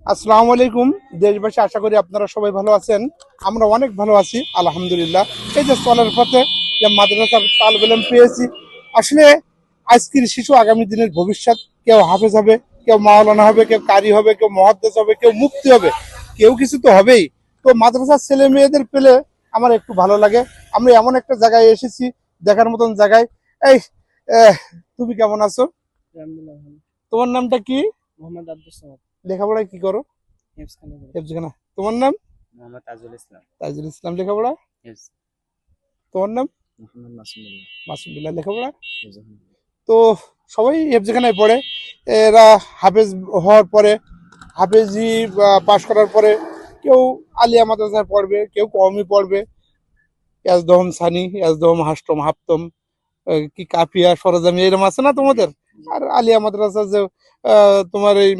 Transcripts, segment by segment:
আসসালামু আলাইকুম দেশবাসী, আশা করি আপনারা সবাই ভালো আছেন। আমরা অনেক ভালো আছি আলহামদুলিল্লাহ। এই যে চলার পথে যে মাদ্রাসার তালিব ইলম পেয়েছি, আসলে আজকের শিশু আগামী দিনের ভবিষ্যৎ। কেউ হাফেজ হবে, কেউ মাওলানা হবে, কেউ কারি হবে, কেউ মুহাদ্দিস হবে, কেউ মুফতি হবে, কেউ কিছু তো হবেই। তো মাদ্রাসার ছেলে মেয়েদের পেলে আমার একটু ভালো লাগে। আমরা এমন একটা জায়গায় এসেছি, দেখার মতন জায়গায়। এই তুমি কেমন আছো? আলহামদুলিল্লাহ ভালো। তোমার নামটা কি? মোহাম্মদ আব্দুস সামাদ। লেখাপড়ায় কি করো? হিফজখানা করে। হেফজখানা। তোমার নাম? মোহাম্মদ তাজুল ইসলাম। তাজুল ইসলাম। লেখাপড়া? হিফজ। তোমার নাম? মোহাম্মদ মাসুমুল্লাহ। মাসুদুল্লাহ। লেখাপড়া? হিফজখানা। তো সবাই হেফজখানায় পড়ে। এরা হাফেজ হওয়ার পরে, হাফেজি পাশ করার পরে কেউ আলিয়া মাদ্রাসায় পড়বে, কেউ কওমি পড়বে, ইয়াজদহম সানি, ইয়াজদহম হাষ্টম হাফতম, কি কাফিয়া সরজামি এরকম আছে না তোমাদের? আর আলিয়া মাদ্রাসা যে তোমার এই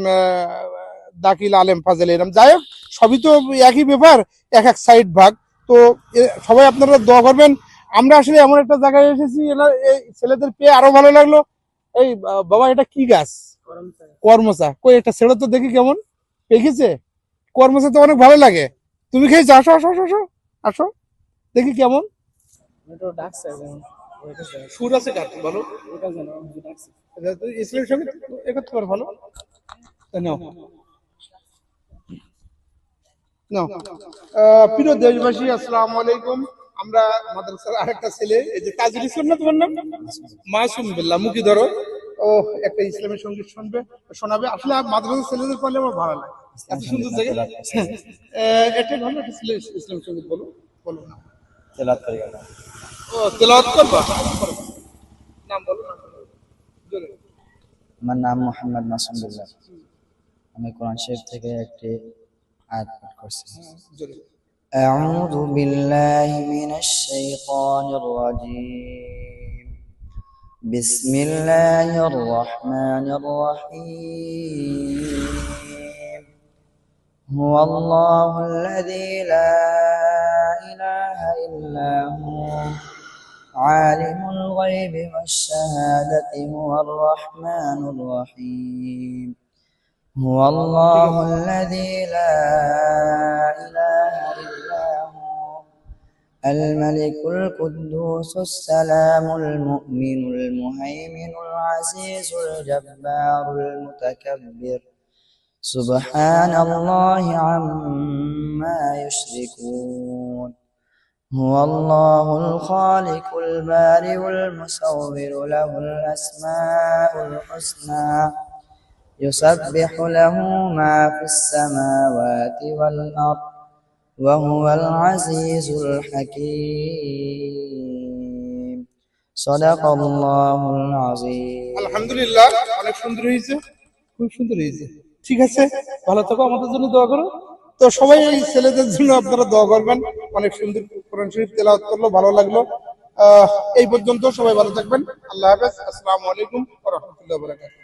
দাখিল আলেম ফাজেল এরকম, যাই হোক সবই তো একই ব্যাপার, এক এক সাইড ভাগ। তো সবাই আপনারা দোয়া করবেন। আমরা আসলে এমন একটা জায়গায় এসেছি, এই ছেলেদের পেয়ে আরো ভালো লাগলো। এই বাবা, এটা কি গাছ? কর্মচা। কই একটা ছেলে তো দেখি কেমন পেকেছে। কর্মচা তো অনেক ভালো লাগে। তুমি খেয়েছো? আসো আসো আসো আসো আসো, দেখি কেমন। এটা ডাকছে এখন। ওইটা স্যার। সুর আছে গান ভালো। ওটা জানো ডাকছে। ইসলামের সঙ্গে এ করতে পারো ভালো। নাও নাও। প্রিয় দেশবাসী, আসসালামু আলাইকুম। আমরা মাদ্রাসার আরেকটা ছেলে, এই যে তাজুল ইসলাম না তোমার নাম? মাসুম বিল্লাহ। মুখী ধরো। ও একটা ইসলামের সঙ্গীত শোনাবে। আসলে মাদ্রাসার ছেলেদের পড়লে আমার ভালো লাগে, এত সুন্দর জায়গা। এটা ভালো একটা ছেলে ইসলামের সঙ্গীত বলো, বলো না। তেলাওয়াত করি আমরা। ও তেলাওয়াত করবা? নাম বলো, নাম বলো জোরে। আমার নাম মোহাম্মদ মাসুমুল্লাহ। আমি কোরআন শরীফ থেকে একটি আয়াত পাঠ করছি। জোরে। أعوذ بالله من الشيطان الرجيم. بسم الله الرحمن الرحيم. هو الله الذي لا إله إلا هو عالم الغيب والشهادة هو الرحمن الرحيم. هو الله الذي لا إله إلا هو الملك القدوس السلام المؤمن المهيمن العزيز الجبار المتكبر سبحان الله عما يشركون. هو الله الخالق البارئ المصور له الأسماء الحسنى يسبح له ما في السماوات والأرض وهو العزيز الحكيم. صدق الله العظيم. আলহামদুলিল্লাহ, অনেক সুন্দর হয়েছে, খুব সুন্দর হয়েছে। ঠিক আছে, ভালো থাকো, আমাদের জন্য দোয়া করো। তো সবাই এই ছেলেদের জন্য আপনারা দোয়া করবেন। অনেক সুন্দর কোরআন শরীফ তেলাওয়াত করলো, ভালো লাগলো। এই পর্যন্ত, সবাই ভালো থাকবেন। আল্লাহ হাফেজ। আসসালামু আলাইকুম ওয়া রাহমাতুল্লাহি ওয়া বারাকাতুহু।